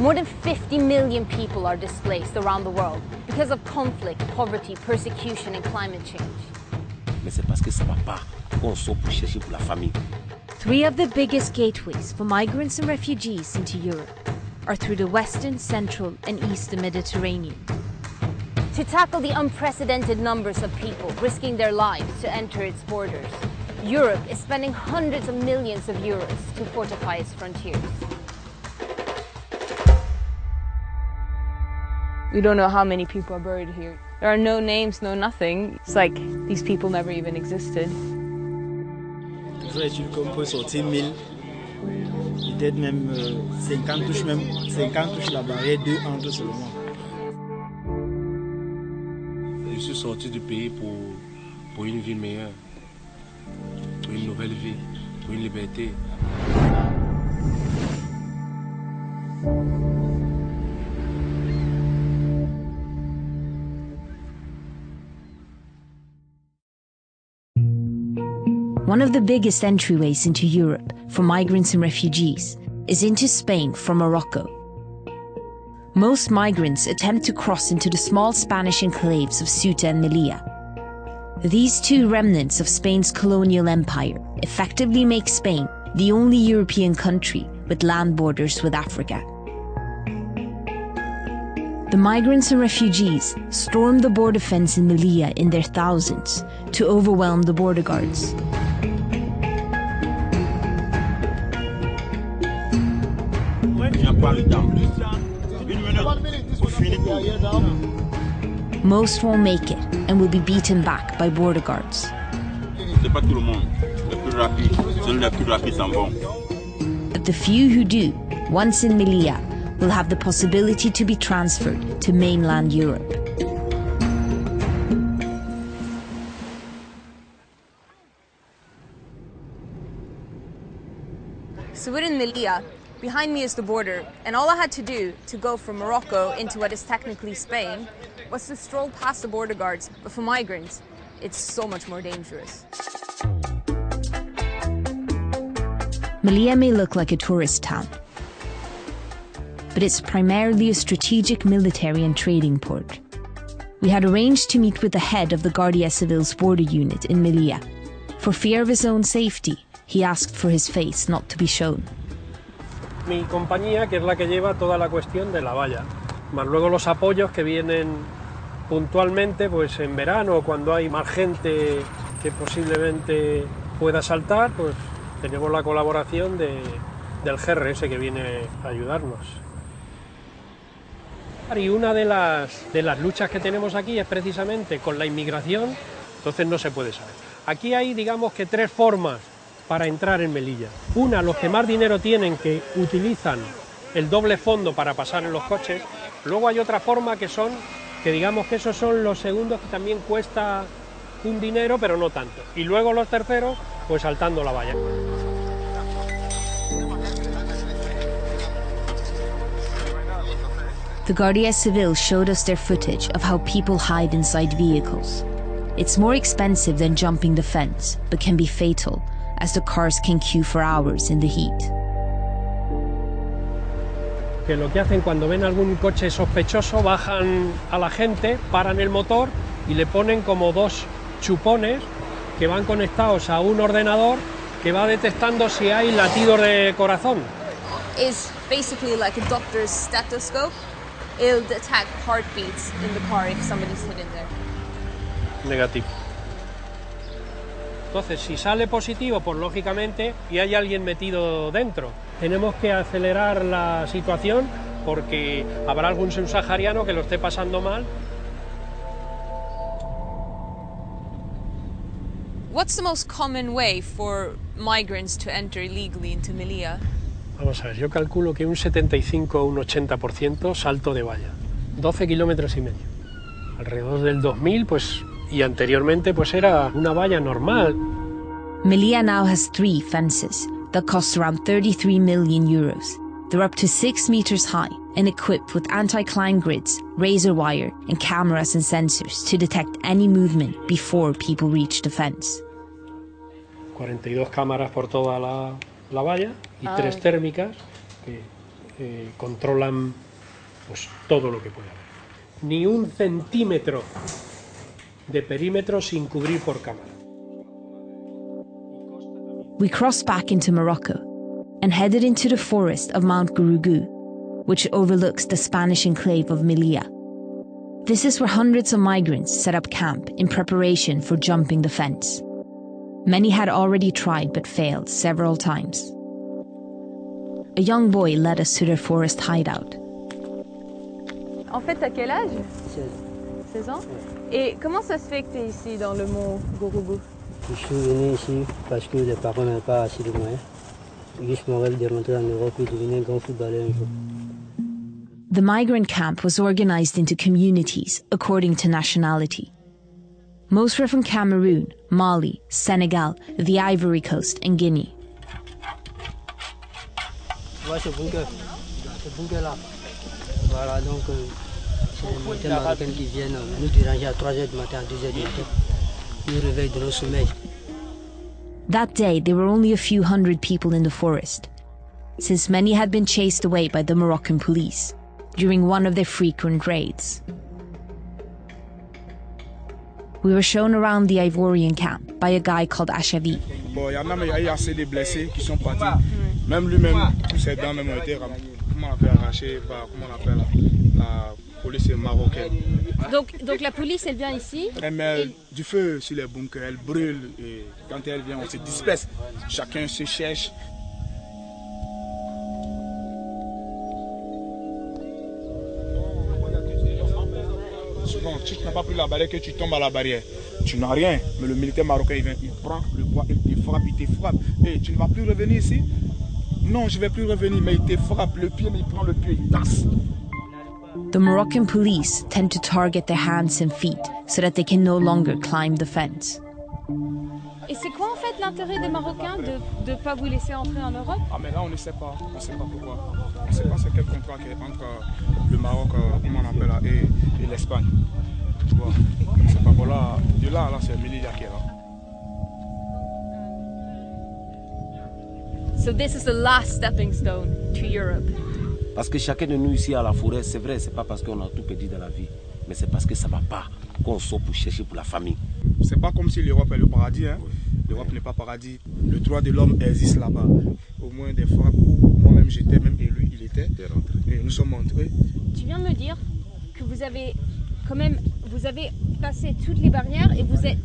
More than 50 million people are displaced around the world because of conflict, poverty, persecution, and climate change. Mais c'est parce que ça va pas qu'on sort pour chercher pour la famille. 3 of the biggest gateways for migrants and refugees into Europe are through the Western, Central, and Eastern Mediterranean. To tackle the unprecedented numbers of people risking their lives to enter its borders, Europe is spending hundreds of millions of euros to fortify its frontiers. We don't know how many people are buried here. There are no names, no nothing. It's like these people never even existed. Comme peut sortir 1000, peut-être même 50 touches la barrière, 2 entre seulement. Je suis sorti du pays pour une vie meilleure, pour une nouvelle vie, pour une liberté. One of the biggest entryways into Europe for migrants and refugees is into Spain from Morocco. Most migrants attempt to cross into the small Spanish enclaves of Ceuta and Melilla. These 2 remnants of Spain's colonial empire effectively make Spain the only European country with land borders with Africa. The migrants and refugees stormed the border fence in Melilla in their thousands to overwhelm the border guards. Most won't make it and will be beaten back by border guards. But the few who do, once in Melilla, will have the possibility to be transferred to mainland Europe. So we're in Melilla. Behind me is the border, and all I had to do to go from Morocco into what is technically Spain was to stroll past the border guards, but for migrants, it's so much more dangerous. Melilla may look like a tourist town, but it's primarily a strategic military and trading port. We had arranged to meet with the head of the Guardia Civil's border unit in Melilla. For fear of his own safety, he asked for his face not to be shown. Mi compañía, que es la que lleva toda la cuestión de la valla, más luego los apoyos que vienen puntualmente pues en verano, cuando hay más gente que posiblemente pueda saltar, pues tenemos la colaboración del GRS que viene a ayudarnos. Y una de las luchas que tenemos aquí es precisamente con la inmigración, entonces no se puede saber. Aquí hay, digamos que 3 formas para entrar en Melilla. Una, los que más dinero tienen, que utilizan el doble fondo para pasar en los coches. Luego hay otra forma que digamos que esos son los segundos, que también cuesta un dinero, pero no tanto. Y luego los terceros, pues saltando la valla. The Guardia Civil showed us their footage of how people hide inside vehicles. It's more expensive than jumping the fence, but can be fatal, as the cars can queue for hours in the heat. Que lo que hacen cuando ven algún coche sospechoso, bajan a la gente, paran el motor y le ponen como 2 chupones que van conectados a un ordenador que va detectando si hay latidos de corazón. It's basically like a doctor's stethoscope. It'll detect heartbeats in the car if somebody's hidden there. Negativo. Entonces, si sale positivo, pues lógicamente, y hay alguien metido dentro, tenemos que acelerar la situación porque habrá algún subsahariano que lo esté pasando mal. What's the most common way for migrants to enter illegally into Melilla? Vamos a ver, yo calculo que un 75 o un 80% salto de valla, 12 kilómetros y medio. Alrededor del 2000, pues, y anteriormente, pues era una valla normal. Melilla now has 3 fences that cost around 33 million euros. They're up to 6 meters high and equipped with anti-climb grids, razor wire, and cameras and sensors to detect any movement before people reach the fence. 42 cámaras por toda la valla y 3 térmicas que controlan pues todo lo que pueda haber. Ni un centímetro de perímetro sin cubrir por cámara. We crossed back into Morocco and headed into the forest of Mount Gurugu, which overlooks the Spanish enclave of Melilla. This is where hundreds of migrants set up camp in preparation for jumping the fence. Many had already tried but failed several times. A young boy led us to their forest hideout. En fait, t'as quel âge? 16. 16 ans? Ouais. Et comment ça se fait que t'es ici dans le mont Gurugu? Je suis venu ici parce que les parents n'avaient pas assez de moyens. Juste mon rêve de rentrer en Europe et devenir un grand footballeur un jour. The migrant camp was organized into communities according to nationality. Most were from Cameroon, Mali, Senegal, the Ivory Coast, and Guinea. Tu vois ce bunker là. Voilà, donc c'est les montagnes marocaines qui viennent nous déranger à 3h du matin, à 2h du matin. Nous réveillent de nos sommeils. That day, there were only a few hundred people in the forest, since many had been chased away by the Moroccan police during one of their frequent raids. We were shown around the Ivorian camp by a guy called Ashavi. Bon, il y en a, mais il y a assez de blessés qui sont partis. Même lui-même, tous ses dents même ont été comment on appelle, arrachées par, comment on appelle, la police marocaine. Donc la police, elle vient ici. Elle met du feu sur les bunkers, elle brûle et quand elle vient, on se disperse. Chacun se cherche. Souvent, si tu n'as pas pris la barrière, que tu tombes à la barrière, tu n'as rien. Mais le militaire marocain, il vient, il prend le poids, il te frappe, il te frappe. Et tu ne vas plus revenir ici? Non, je ne vais plus revenir, mais il te frappe le pied, mais il prend le pied, il tasse. The Moroccan police tend to target their hands and feet so that they can no longer climb the fence. Et c'est quoi en fait l'intérêt des Marocains de ne pas vous laisser entrer en Europe? Ah mais là on ne sait pas, on ne sait pas pourquoi. On ne sait pas c'est quel contrat qui est entre le Maroc, comment on appelle là, et l'Espagne. Tu vois, on ne sait pas, voilà, de là, c'est Melilla qui est là. So this is the last stepping stone to Europe. Parce que chacun de nous ici à la forêt, c'est vrai, c'est pas parce qu'on a tout perdu dans la vie, mais c'est parce que ça va pas qu'on sort pour chercher pour la famille. C'est pas comme si l'Europe est le paradis, hein. L'Europe n'est pas paradis. Le droit de l'homme existe là-bas. Au moins des fois où moi-même j'étais, même élu, il était. Et nous sommes entrés. Tu viens de me dire que vous avez quand même, vous avez passé toutes les barrières et vous êtes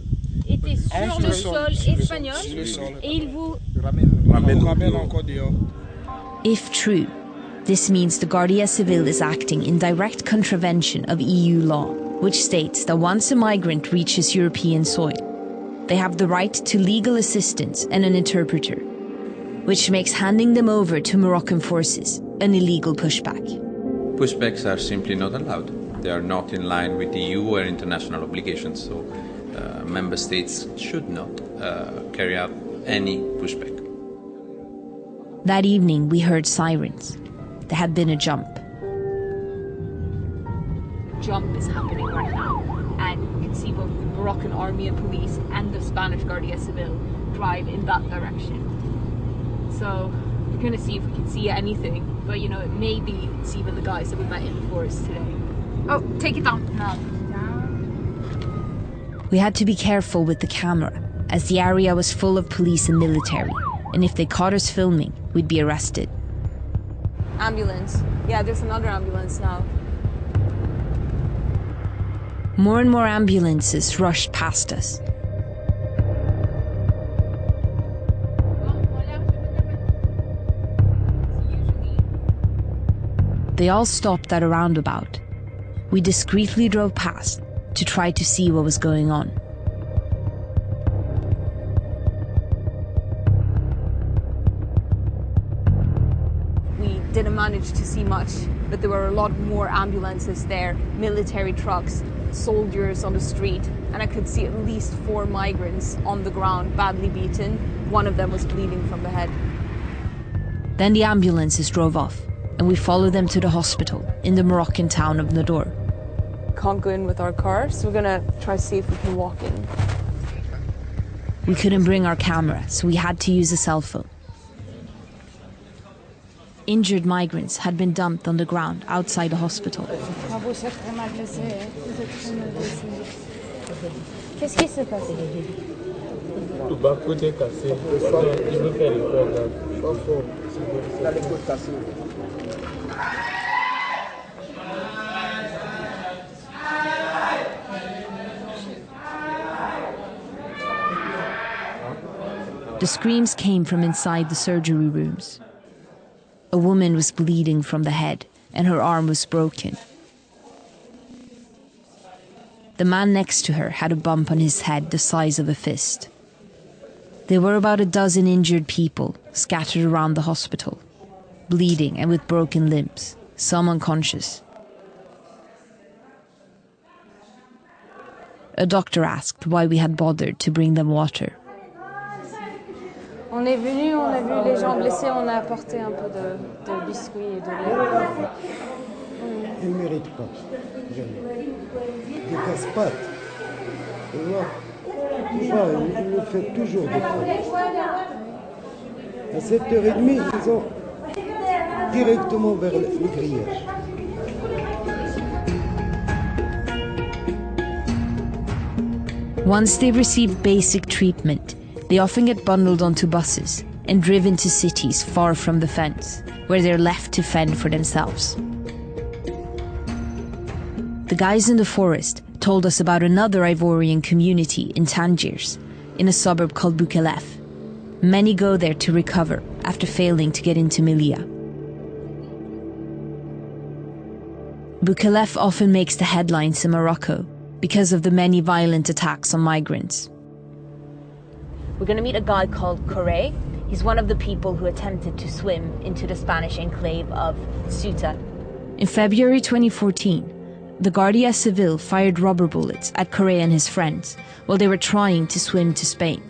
été sur le sol espagnol et ils vous ramènent encore dehors. If true, this means the Guardia Civil is acting in direct contravention of EU law, which states that once a migrant reaches European soil, they have the right to legal assistance and an interpreter, which makes handing them over to Moroccan forces an illegal pushback. Pushbacks are simply not allowed. They are not in line with EU or international obligations, so member states should not carry out any pushback. That evening, we heard sirens. There had been a jump. Jump is happening right now, and you can see both the Moroccan army and police and the Spanish Guardia Civil drive in that direction. So we're going to see if we can see anything, but you know, it may be even the guys that we met in the forest today. Oh, take it down now. We had to be careful with the camera, as the area was full of police and military, and if they caught us filming, we'd be arrested. Ambulance. Yeah, there's another ambulance now. More and more ambulances rushed past us. They all stopped at a roundabout. We discreetly drove past to try to see what was going on. We didn't manage to see much, but there were a lot more ambulances there, military trucks, soldiers on the street, and I could see at least 4 migrants on the ground, badly beaten. One of them was bleeding from the head. Then the ambulances drove off, and we followed them to the hospital in the Moroccan town of Nador. Can't go in with our car, so we're gonna try to see if we can walk in. We couldn't bring our camera, so we had to use a cell phone. injured migrants had been dumped on the ground outside the hospital. Qu'est-ce qui s'est passé? Le bas-côté est cassé. Il veut faire les corps là. Pas fort. Il a les côtes cassées. The screams came from inside the surgery rooms. A woman was bleeding from the head and her arm was broken. The man next to her had a bump on his head the size of a fist. There were about a dozen injured people scattered around the hospital, bleeding and with broken limbs, some unconscious. A doctor asked why we had bothered to bring them water. On est venu, on a vu les gens blessés, on a apporté un peu de biscuits et de lait. Il ne mérite pas. Des casse-pattes. Tu vois, il me fait toujours des fautes. À 7h30, ils sont directement vers le grillage. Once they receive basic treatment, they often get bundled onto buses and driven to cities far from the fence, where they're left to fend for themselves. The guys in the forest told us about another Ivorian community in Tangiers, in a suburb called Bukelef. Many go there to recover after failing to get into Melilla. Bukelef often makes the headlines in Morocco because of the many violent attacks on migrants. We're going to meet a guy called Correa. He's one of the people who attempted to swim into the Spanish enclave of Ceuta. In February 2014, the Guardia Civil fired rubber bullets at Correa and his friends while they were trying to swim to Spain.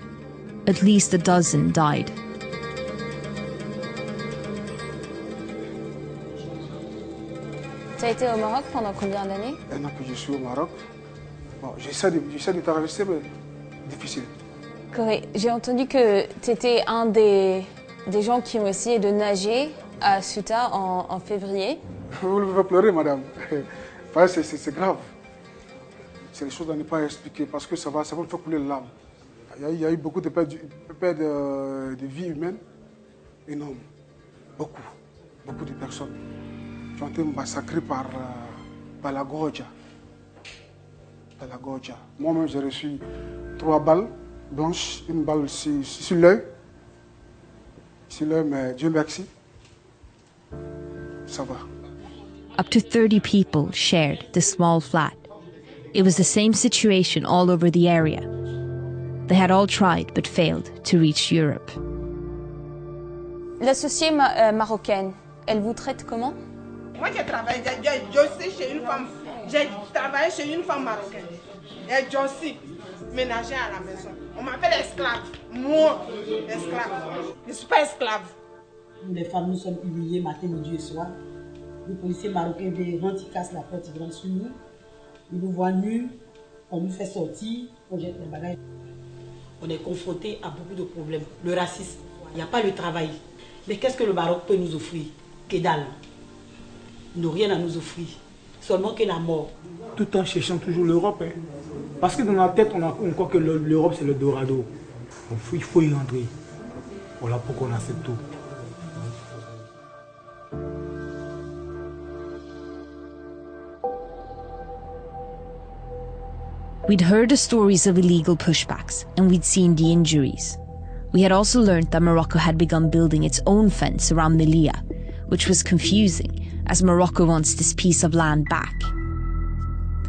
At least a dozen died. Tu as été au Maroc pendant combien d'années? Maintenant que je suis au Maroc, bon, j'essaie de traverser, mais difficile. Corée, j'ai entendu que tu étais un des gens qui ont essayé de nager à Ceuta en février. Vous ne pouvez pas pleurer, madame. C'est grave. C'est des choses à ne pas expliquer parce que ça va me faire couler les larmes. Il y a eu beaucoup de pertes de vie humaine énormes. Beaucoup de personnes qui ont été massacrées par la Goja. Moi-même, j'ai reçu 3 balles blanches, une balle sur l'œil. Mais Dieu merci, ça va. Up to 30 people shared the small flat. It was the same situation all over the area. They had all tried but failed to reach Europe. L'associée marocaine, elle vous traite comment? Moi, j'ai travaillé chez une femme. J'ai travaillé chez une femme marocaine. Et je suis ménagère à la maison. On m'appelle esclave. Moi, esclave. Je ne suis pas esclave. Nous, les femmes, nous sommes humiliées matin, midi et soir. Les policiers marocains rentrent, ils cassent la porte, ils rentrent sur nous. Ils nous voient nus, on nous fait sortir, on jette les bagages. On est confronté à beaucoup de problèmes. Le racisme, il n'y a pas le travail. Mais qu'est-ce que le Maroc peut nous offrir? Que dalle. Ils n'ont rien à nous offrir. Seulement que la mort. Tout en cherchant toujours l'Europe. Hein. Parce que dans la tête, on croit que l'Europe, c'est le Dorado. Il faut y rentrer. Voilà pourquoi on accepte tout. We'd heard the stories of illegal pushbacks and we'd seen the injuries. We had also learned that Morocco had begun building its own fence around Melilla, which was confusing as Morocco wants this piece of land back.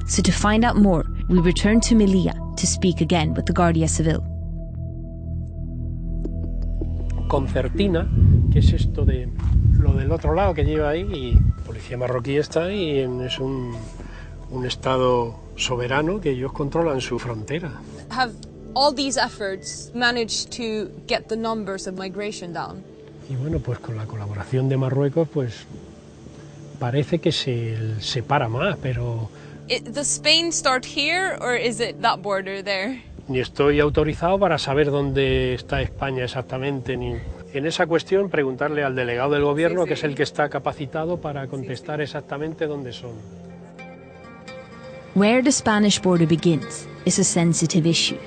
So to find out more, we returned to Melilla to speak again with the Guardia Civil. Concertina, que es esto de lo del otro lado que lleva ahí, y la policía marroquí está ahí, es un estado soberano que ellos controlan su frontera. Have all these efforts managed to get the numbers of migration down? Y bueno, pues con la colaboración de Marruecos, pues parece que se separa más, pero... Does Spain start here or is it that border there? Ni estoy autorizado para saber dónde está España exactamente, ni en esa cuestión preguntarle al delegado del gobierno, que es el que está capacitado para contestar exactamente dónde son. Where the Spanish border begins is a sensitive issue.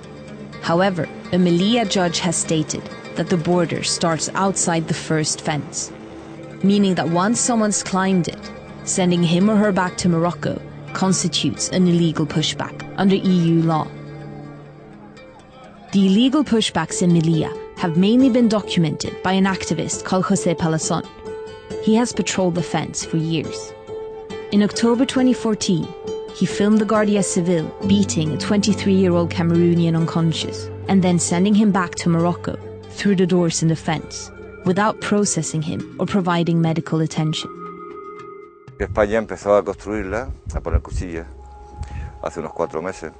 However, a Melilla judge has stated that the border starts outside the first fence, meaning that once someone's climbed it, sending him or her back to Morocco constitutes an illegal pushback under EU law. The illegal pushbacks in Melilla have mainly been documented by an activist called José Palazón. He has patrolled the fence for years. In October 2014, he filmed the Guardia Civil beating a 23-year-old Cameroonian unconscious and then sending him back to Morocco through the doors in the fence without processing him or providing medical attention. España empezó a construirla, a poner cuchillas, hace unos 4 meses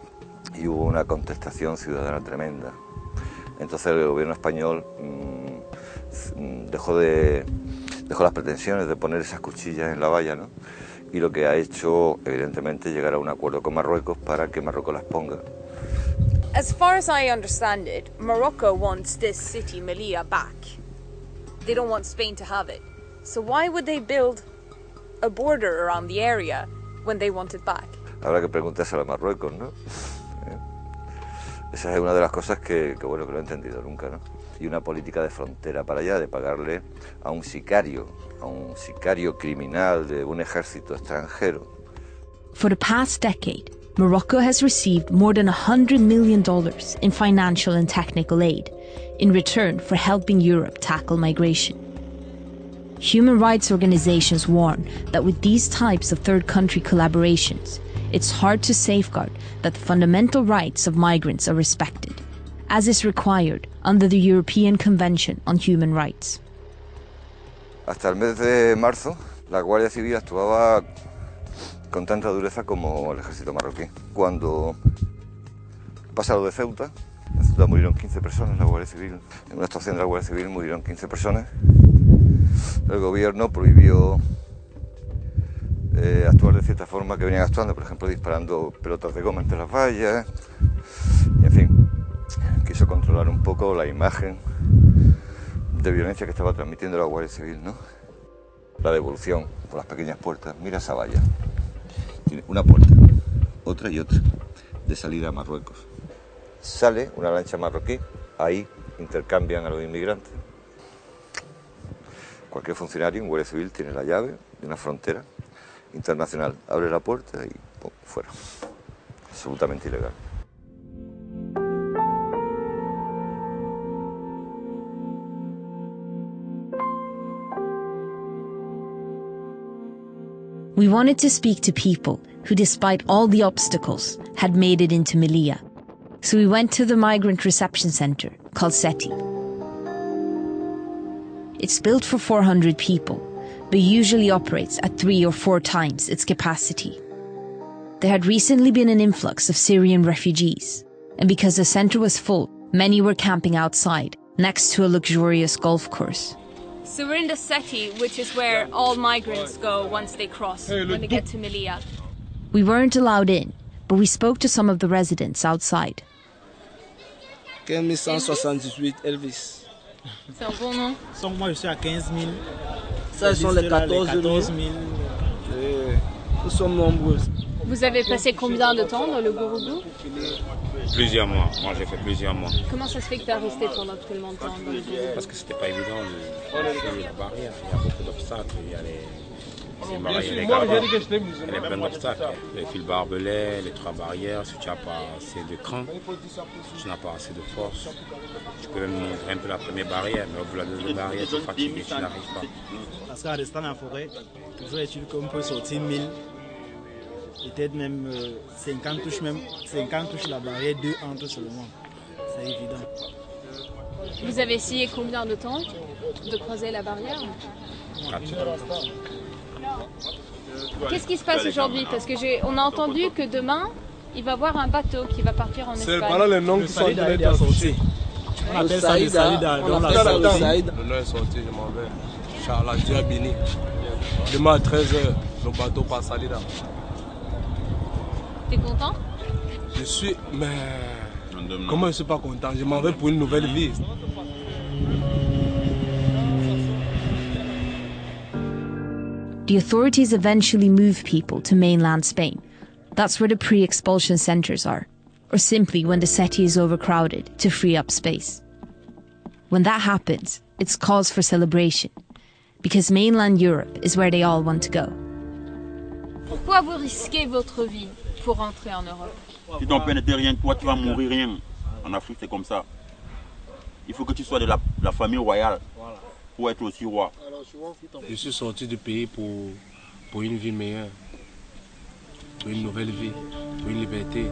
y hubo una contestación ciudadana tremenda. Entonces el gobierno español dejó las pretensiones de poner esas cuchillas en la valla, ¿no? Y lo que ha hecho, evidentemente, llegar a un acuerdo con Marruecos para que Marruecos las ponga. As far as I understand it, Morocco wants this city, Melilla, back. They don't want Spain to have it. So why would they build a border around the area when they want it back? Habrá que preguntárselo a Marruecos, ¿no? Esa es una de las cosas que no he entendido nunca, ¿no? Y una política de frontera para allá, de pagarle a un sicario criminal de un ejército extranjero. For the past decade, Morocco has received more than $100 million in financial and technical aid in return for helping Europe tackle migration. Human rights organizations warn that with these types of third country collaborations, it's hard to safeguard that the fundamental rights of migrants are respected, as is required under the European Convention on Human Rights. Hasta el mes de marzo, la Guardia Civil actuaba con tanta dureza como el ejército marroquí. Cuando pasa lo de Ceuta, en Ceuta murieron 15 personas en la Guardia Civil. En una actuación de la Guardia Civil murieron 15 personas. El gobierno prohibió actuar de cierta forma que venían actuando, por ejemplo, disparando pelotas de goma entre las vallas. Y en fin, quiso controlar un poco la imagen de violencia que estaba transmitiendo la Guardia Civil, ¿no? La devolución por las pequeñas puertas. Mira esa valla. Tiene una puerta, otra y otra, de salida a Marruecos. Sale una lancha marroquí, ahí intercambian a los inmigrantes. Cualquier funcionario, un guardia civil, tiene la llave de una frontera internacional. Abre la puerta y ¡pum!, fuera. Absolutamente ilegal. We wanted to speak to people who, despite all the obstacles, had made it into Melilla. So we went to the migrant reception center called SETI. It's built for 400 people, but usually operates at 3 or 4 times its capacity. There had recently been an influx of Syrian refugees, and because the center was full, many were camping outside, next to a luxurious golf course. So we're in the SETI, which is where all migrants go once they cross, when they get to Melilla. We weren't allowed in, but we spoke to some of the residents outside. 1578 Elvis. C'est un bon nom. Moi, je suis à 15 000. Ça, ils sont les 14 000. Nous sommes nombreux. Vous avez passé combien de temps dans le Gourougou? Plusieurs mois. Moi, j'ai fait plusieurs mois. Comment ça se fait que tu as resté pendant tellement de temps dans le Gourougou? Parce que c'était pas évident de la barrière. Il y a beaucoup d'obstacles. Il y a les barrières, les gravats. Il y a plein d'obstacles. Les fils barbelés, les 3 barrières. Si tu n'as pas assez de cran, si tu n'as pas assez de force, tu peux même monter un peu la première barrière, mais au bout de la deuxième barrière, tu es fatigué, tu n'arrives pas. Parce qu'en restant dans la forêt, toujours est-il qu'on peut sortir 1000. Peut-être même 50 touches la barrière, 2 entrent seulement. C'est évident. Vous avez essayé combien de temps de croiser la barrière? 4 heures. Qu'est-ce qui se passe aujourd'hui? Parce que on a entendu que demain, il va y avoir un bateau qui va partir en Espagne. C'est par là les noms qui sont déjà sortis. On appelle ça le Salida. Le nom est sorti, je m'en vais. Inch'Allah, Dieu béni. Demain à 13h, le bateau passe Salida. T'es content? Je suis, mais Comment je ne suis pas content? Je m'en vais pour une nouvelle vie. The authorities eventually move people to mainland Spain. That's where the pre-expulsion centres are, or simply when the city is overcrowded to free up space. When that happens, it's cause for celebration, because mainland Europe is where they all want to go. Pourquoi vous risquez votre vie pour rentrer en Europe? Si ton père n'était rien, toi tu vas mourir rien. En Afrique c'est comme ça. Il faut que tu sois de la famille royale pour être aussi roi. Je suis sorti du pays pour une vie meilleure, pour une nouvelle vie, pour une liberté.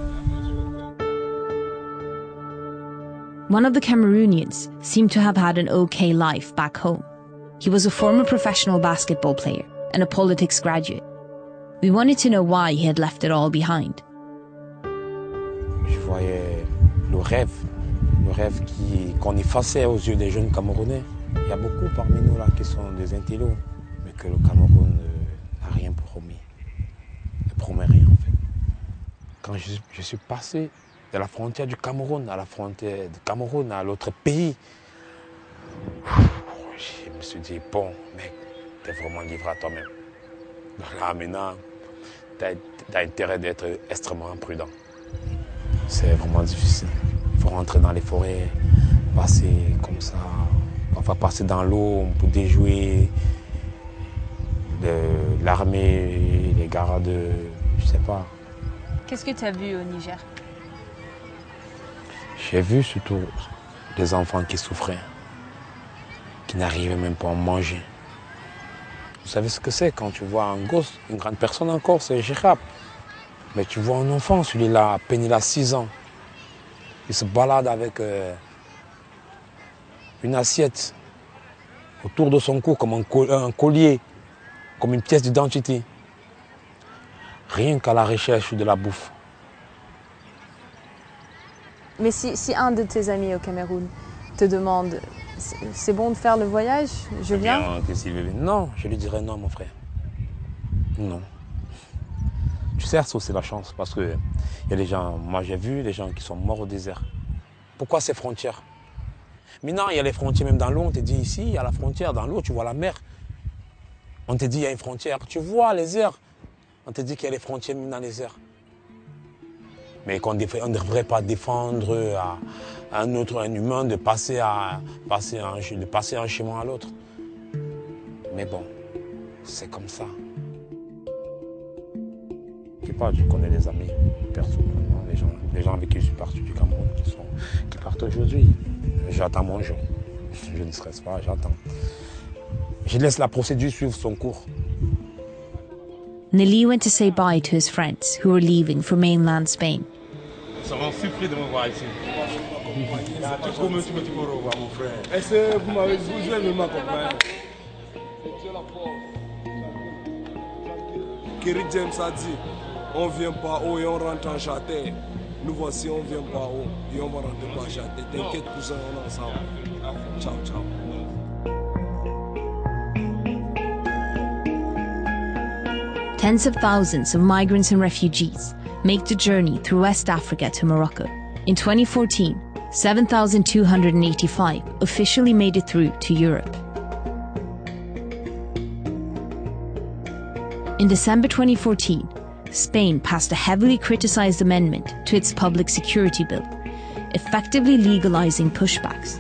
One of the Cameroonians seemed to have had an okay life back home. He was a former professional basketball player and a politics graduate. We wanted to know why he had left it all behind. Je voyais le rêve qu'on effaçait aux yeux des jeunes Camerounais. Il y a beaucoup parmi nous là qui sont des intellos, mais que le Cameroun n'a rien promis. Ne promet rien en fait. Quand je suis passé de la frontière du Cameroun à la frontière du Cameroun à l'autre pays, je me suis dit, bon, mec, t'es vraiment livré à toi-même. Donc là, maintenant, t'as intérêt d'être extrêmement prudent. C'est vraiment difficile. Il faut rentrer dans les forêts, passer comme ça, enfin passer dans l'eau pour déjouer l'armée, les gardes, je sais pas. Qu'est-ce que tu as vu au Niger? J'ai vu surtout des enfants qui souffraient, qui n'arrivaient même pas à manger. Vous savez ce que c'est quand tu vois un gosse, une grande personne encore, c'est gérable. Mais tu vois un enfant, celui-là, à peine il a 6 ans. Il se balade avec une assiette autour de son cou comme un collier, comme une pièce d'identité. Rien qu'à la recherche de la bouffe. Mais si un de tes amis au Cameroun te demande « c'est bon de faire le voyage, je viens ?» Non, je lui dirais non, mon frère. Non. Tu sais, ça c'est la chance, parce qu'il y a des gens, moi j'ai vu des gens qui sont morts au désert. Pourquoi ces frontières? Maintenant, il y a les frontières même dans l'eau, on te dit ici, il y a la frontière, dans l'eau, tu vois la mer. On te dit il y a une frontière, tu vois les airs. On te dit qu'il y a les frontières même dans les airs. Mais qu'on ne devrait pas défendre à un humain de passer un chemin à l'autre. Mais bon, c'est comme ça. Je connais des amis, personnellement, les gens avec qui je suis parti du Cameroun, qui partent aujourd'hui. J'attends mon jour. Je ne stresse pas, j'attends. Je laisse la procédure suivre son cours. Nelly went to say bye to his friends who were leaving for mainland Spain. Ils seront surpris de me voir ici. Tu promets, tu me revoir, mon frère. Est-ce que vous m'avez dit, vous aimez ma compagne? Kerry James a dit, on vient par haut et on rentre en châtain. Nous voici, on vient par haut et on va rentrer par châtain. T'inquiète, cousin, on est ensemble. Ciao, ciao. Tens of thousands of migrants and refugees make the journey through West Africa to Morocco. In 2014, 7,285 officially made it through to Europe. In December 2014, Spain passed a heavily criticised amendment to its public security bill, effectively legalising pushbacks.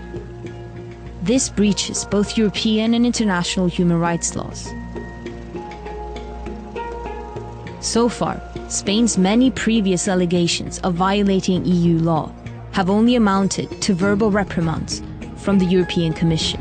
This breaches both European and international human rights laws. So far, Spain's many previous allegations of violating EU law have only amounted to verbal reprimands from the European Commission.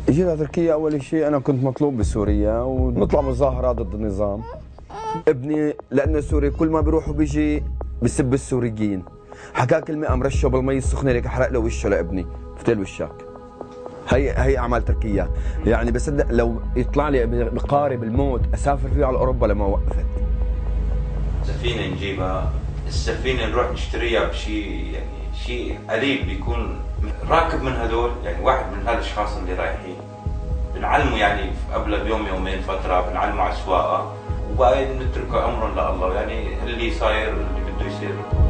جينا تركيا أول شيء أنا كنت مطلوب بسوريا ونطلع مظاهرة ضد النظام. ابني لأنه سوري كل ما بيروح وبيجي بسب السوريين. حكى كلمة قام رشه بالمي السخنة ليك حرق له وشه لابني، فتل وشك. هي أعمال تركيا، يعني بصدق لو يطلع لي بقارب الموت أسافر فيه على أوروبا لما وقفت. سفينة نجيبها، السفينة نروح نشتريها بشيء يعني شيء قريب بيكون راكب من هذول، يعني واحد من هالاشخاص اللي رايحين بنعلمه يعني قبل بيوم يومين فترة بنعلمه على السواقة وبعدين نتركه أمرا لله، يعني اللي صاير اللي بده يصير